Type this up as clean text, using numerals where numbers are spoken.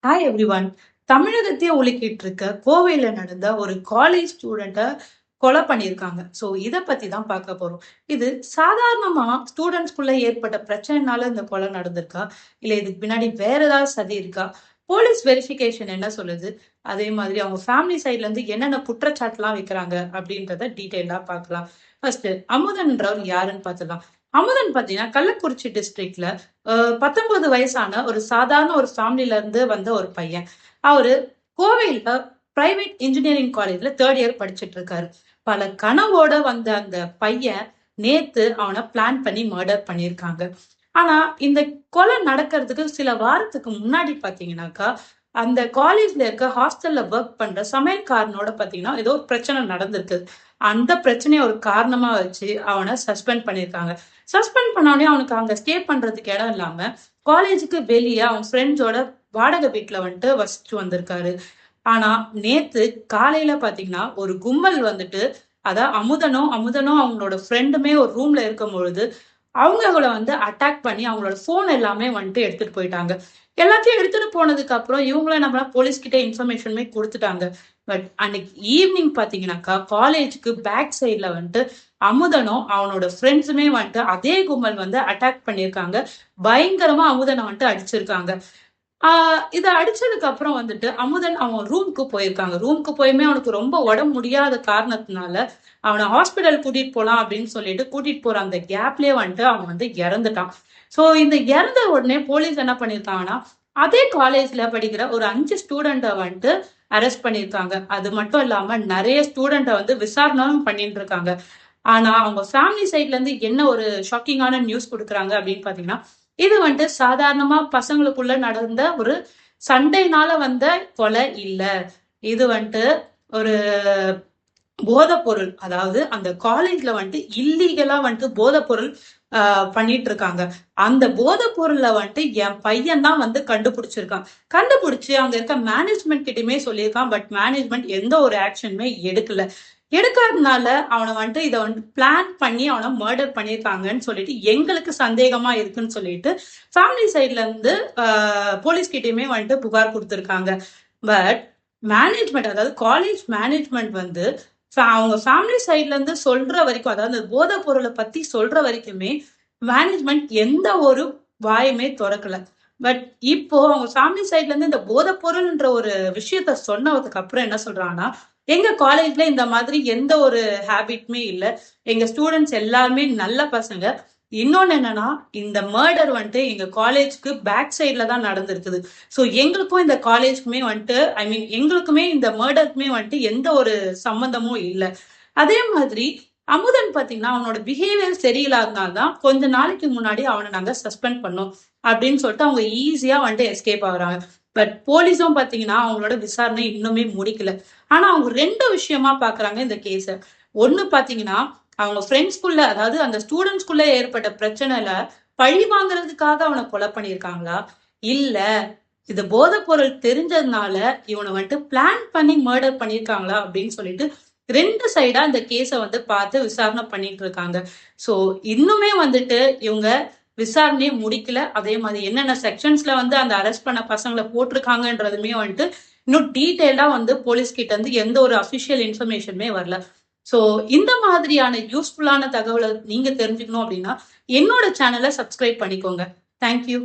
Hi everyone. தமிழகத்தையே உலுக்கிட்டு இருக்க கோவையில நடந்த ஒரு காலேஜ் ஸ்டூடெண்ட்டை கொலை பண்ணியிருக்காங்க. ஸோ இத பத்தி தான் பார்க்க போறோம். இது சாதாரணமா ஸ்டூடெண்ட்ஸ்குள்ள ஏற்பட்ட பிரச்சனைனால இந்த கொலை நடந்திருக்கா? இல்ல இதுக்கு பின்னாடி வேற ஏதாவது சதி இருக்கா? போலீஸ் வெரிஃபிகேஷன் என்ன சொல்லுது? அதே மாதிரி அவங்க ஃபேமிலி சைட்ல இருந்து என்னென்ன குற்றச்சாட்டுலாம் வைக்கிறாங்க அப்படின்றத டீட்டெயிலா பார்க்கலாம். ஃபர்ஸ்ட் அமுதன்றவர் யாருன்னு பார்த்துடலாம். அமுதன் பார்த்தீங்கன்னா கள்ளக்குறிச்சி டிஸ்ட்ரிக்ட்ல 19 வயசான ஒரு சாதாரண ஒரு ஃபேமிலில இருந்து வந்த ஒரு பையன். அவரு கோவையில பிரைவேட் இன்ஜினியரிங் காலேஜ்ல 3rd இயர் படிச்சுட்டு இருக்காரு. பல கனவோட வந்த அந்த பையன் நேத்து அவன பிளான் பண்ணி மர்டர் பண்ணியிருக்காங்க. ஆனா இந்த கொலை நடக்கிறதுக்கு சில வாரத்துக்கு முன்னாடி பாத்தீங்கன்னாக்கா, அந்த காலேஜ்ல இருக்க ஹாஸ்டல்ல ஒர்க் பண்ற சமையல்காரனோட பாத்தீங்கன்னா ஏதோ ஒரு பிரச்சனை நடந்திருக்கு. அந்த பிரச்சனைய ஒரு காரணமா வச்சு அவன சஸ்பெண்ட் பண்ணியிருக்காங்க. சஸ்பெண்ட் பண்ணோடனே அவனுக்கு அங்க ஸ்டே பண்றதுக்கு இடம் இல்லாம காலேஜுக்கு வெளிய அவன் ஃப்ரெண்ட்ஸோட வாடகை வீட்ல வந்துட்டு வசிச்சு வந்திருக்காரு. ஆனா நேத்து காலையில பாத்தீங்கன்னா ஒரு கும்பல் வந்துட்டு அதான் அமுதனும் அவங்களோட ஃப்ரெண்டுமே ஒரு ரூம்ல இருக்கும் பொழுது அவங்கள வந்து அட்டாக் பண்ணி அவங்களோட போன் எல்லாமே வந்துட்டு எடுத்துட்டு போயிட்டாங்க. எல்லாத்தையும் எடுத்துட்டு போனதுக்கு அப்புறம் இவங்கள நம்ம போலீஸ் கிட்ட இன்ஃபர்மேஷனுமே கொடுத்துட்டாங்க. பட் அன்னைக்கு ஈவினிங் பாத்தீங்கன்னாக்கா காலேஜுக்கு பேக் சைட்ல வந்துட்டு அமுதனும் அவனோட ஃப்ரெண்ட்ஸுமே வந்துட்டு அதே கும்பல் வந்து அட்டாக் பண்ணியிருக்காங்க. பயங்கரமா அமுதனை வந்துட்டு அடிச்சிருக்காங்க. இத அடிச்சதுக்கு அப்புறம் வந்துட்டு அமுதன் அவன் ரூம்க்கு போயிருக்காங்க. ரூம்க்கு போயுமே அவனுக்கு ரொம்ப உடம்பு முடியாத காரணத்தினால அவன ஹாஸ்பிட்டல் கூட்டிட்டு போலாம் அப்படின்னு சொல்லிட்டு கூட்டிட்டு போற அந்த கேப்லயே வந்துட்டு அவன் வந்து இறந்துட்டான். சோ இந்த இறந்த உடனே போலீஸ் என்ன பண்ணிருக்காங்கன்னா, அதே காலேஜ்ல படிக்கிற ஒரு 5 ஸ்டூடெண்ட்ட வந்துட்டு அரெஸ்ட் பண்ணியிருக்காங்க. அது மட்டும் இல்லாம நெறைய ஸ்டூடெண்ட்ட வந்து விசாரணையும் பண்ணிட்டு இருக்காங்க. ஆனா அவங்க ஃபேமிலி சைட்ல இருந்து என்ன ஒரு ஷாக்கிங்கான நியூஸ் குடுக்குறாங்க அப்படின்னு பாத்தீங்கன்னா, இது வந்துட்டு சாதாரணமா பசங்களுக்குள்ள நடந்த ஒரு சண்டைனால வந்த கொலை இல்ல. இது வந்துட்டு ஒரு போதைப்பொருள். அதாவது அந்த காலேஜ்ல வந்துட்டு இல்லீகலா வந்துட்டு போதைப்பொருள் பண்ணிட்டு இருக்காங்க. அந்த போதைப்பொருள்ல வந்துட்டு என் பையன் தான் வந்து கண்டுபிடிச்சிருக்கான். கண்டுபிடிச்சு அங்க இருக்க மேனேஜ்மெண்ட் கிட்டயுமே சொல்லியிருக்கான். பட் மேனேஜ்மெண்ட் எந்த ஒரு ஆக்ஷனுமே எடுக்கல. எடுக்காதனால அவன வந்துட்டு இத வந்து பிளான் பண்ணி அவன மர்டர் பண்ணியிருக்காங்கன்னு சொல்லிட்டு எங்களுக்கு சந்தேகமா இருக்குன்னு சொல்லிட்டு ஃபேமிலி சைட்ல இருந்து போலீஸ் கிட்டயுமே வந்துட்டு புகார் குடுத்திருக்காங்க. பட் மேனேஜ்மெண்ட் அதாவது காலேஜ் மேனேஜ்மெண்ட் வந்து அவங்க ஃபேமிலி சைட்ல இருந்து சொல்ற வரைக்கும் அதாவது போதைப் பொருளை பத்தி சொல்ற வரைக்குமே மேனேஜ்மெண்ட் எந்த ஒரு வாயுமே திறக்கல. பட் இப்போ அவங்க ஃபேமிலி சைட்ல இருந்து இந்த போதைப் பொருள்ன்ற ஒரு விஷயத்த சொன்னதுக்கு அப்புறம் என்ன சொல்றாங்கன்னா, எங்க காலேஜ்ல இந்த மாதிரி எந்த ஒரு ஹேபிட்மே இல்ல. எங்க ஸ்டூடெண்ட்ஸ் எல்லாருமே நல்ல பசங்க. இன்னொன்னு என்னன்னா, இந்த மர்டர் வந்துட்டு எங்க காலேஜ்க்கு பேக் சைட்ல தான் நடந்திருக்குது. ஸோ எங்களுக்கும் இந்த காலேஜ்க்குமே வந்துட்டு ஐ மீன் எங்களுக்குமே இந்த மர்டருக்குமே வந்துட்டு எந்த ஒரு சம்மந்தமும் இல்ல. அதே மாதிரி அமுதன் பாத்தீங்கன்னா, அவனோட பிஹேவியர் சரியில்லாதனால தான் கொஞ்ச நாளைக்கு முன்னாடி அவன நாங்க சஸ்பெண்ட் பண்ணோம். அப்படின்னு சொல்லிட்டு அவங்க ஈஸியா வந்துட்டு எஸ்கேப் ஆகுறாங்க. பட் போலீஸும் பாத்தீங்கன்னா, அவங்களோட விசாரணை இன்னுமே முடிக்கல. ஆனா அவங்க 2 விஷயமா பாக்குறாங்க இந்த கேஸ. ஒண்ணு பாத்தீங்கன்னா, அவங்க ஃப்ரெண்ட்ஸ்குள்ள அதாவது அந்த ஸ்டூடெண்ட்ஸ்குள்ள ஏற்பட்ட பிரச்சனைல பழி வாங்குறதுக்காக அவன கொலை பண்ணியிருக்காங்களா? இல்ல இது போதைப் பொருள் தெரிஞ்சதுனால இவனை வந்துட்டு பிளான் பண்ணி மர்டர் பண்ணியிருக்காங்களா? அப்படின்னு சொல்லிட்டு 2 சைடா இந்த கேஸ வந்து பார்த்து விசாரணை பண்ணிட்டு இருக்காங்க. சோ இன்னுமே வந்துட்டு இவங்க விசாரணையே முடிக்கல. அதே மாதிரி என்னென்ன செக்ஷன்ஸ்ல வந்து அந்த அரெஸ்ட் பண்ண பசங்கள போட்டிருக்காங்கன்றதுமே வந்துட்டு இன்னும் டீடைல்டா வந்து போலீஸ் கிட்ட இருந்து எந்த ஒரு அபிஷியல் இன்ஃபர்மேஷனுமே வரல. சோ இந்த மாதிரியான யூஸ்ஃபுல்லான தகவல நீங்க தெரிஞ்சுக்கணும் அப்படின்னா என்னோட சேனலை சப்ஸ்கிரைப் பண்ணிக்கோங்க. Thank you.